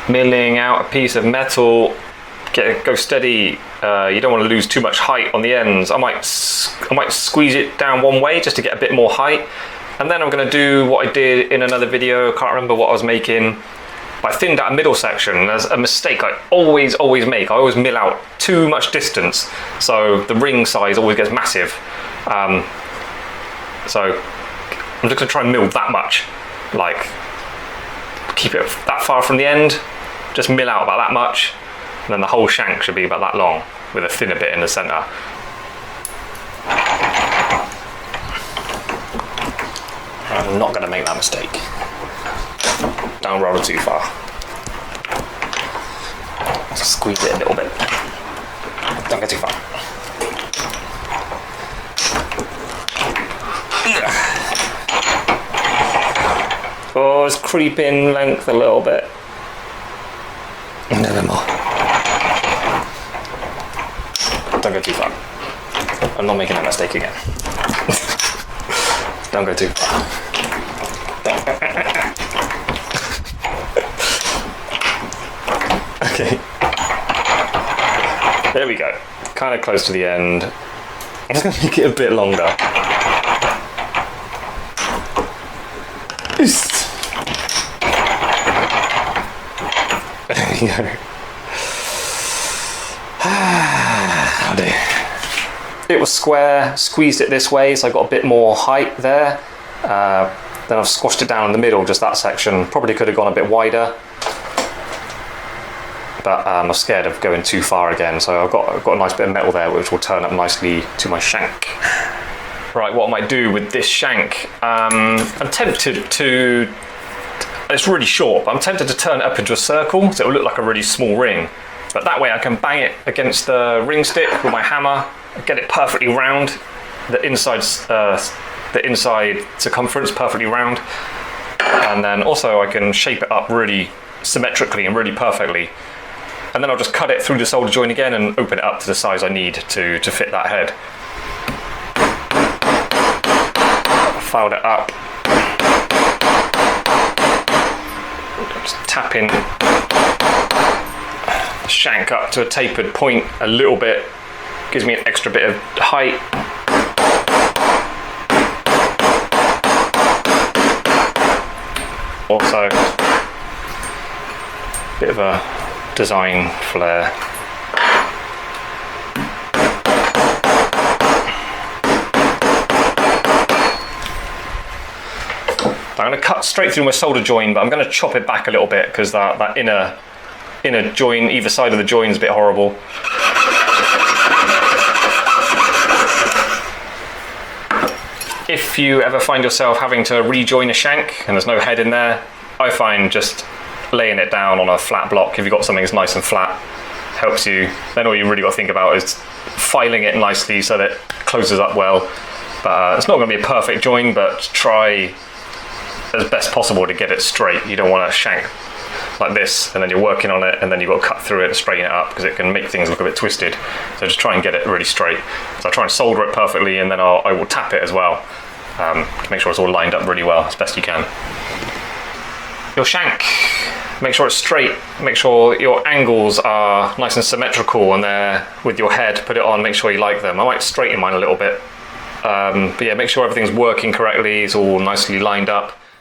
milling out a piece of metal. Go steady. You don't want to lose too much height on the ends. I might squeeze it down one way just to get a bit more height, and then I'm going to do what I did in another video. I can't remember what I was making. I thinned out a middle section. There's a mistake I always make. I always mill out too much distance, so the ring size always gets massive. So I'm just going to try and mill that much, like keep it that far from the end, just mill out about that much, and then the whole shank should be about that long with a thinner bit in the centre. I'm not going to make that mistake. Don't roll it too far. Squeeze it a little bit. Don't go too far. Oh, it's creeping length a little bit. And a bit more. Don't go too far. I'm not making that mistake again. Don't go too far. Okay. There we go. Kind of close to the end. I'm just going to make it a bit longer. There we go. It was square, squeezed it this way, so I got a bit more height there. Then I've squashed it down in the middle, just that section. Probably could have gone a bit wider, but I'm scared of going too far again. So I've got a nice bit of metal there, which will turn up nicely to my shank. Right, what I might do with this shank, I'm tempted to, it's really short, but I'm tempted to turn it up into a circle, so it will look like a really small ring. But that way I can bang it against the ring stick with my hammer, get it perfectly round, the inside circumference perfectly round, and then also I can shape it up really symmetrically and really perfectly. And then I'll just cut it through the solder joint again and open it up to the size I need to fit that head. Filed it up. Just tapping the shank up to a tapered point a little bit, gives me an extra bit of height. Also, a bit of a design flair. I'm going to cut straight through my solder joint, but I'm going to chop it back a little bit because that inner joint, either side of the joint, is a bit horrible. If you ever find yourself having to rejoin a shank and there's no head in there, I find just laying it down on a flat block, if you've got something that's nice and flat, helps you. Then all you really got to think about is filing it nicely so that it closes up well. But it's not going to be a perfect join, but try as best possible to get it straight. You don't want a shank like this and then you're working on it and then you've got to cut through it and straighten it up because it can make things look a bit twisted. So just try and get it really straight. So I try and solder it perfectly, and then I will tap it as well to make sure it's all lined up really well as best you can. Your shank, make sure it's straight, make sure your angles are nice and symmetrical, and there with your head, put it on, make sure you like them. I might straighten mine a little bit, but yeah, make sure everything's working correctly, it's all nicely lined up.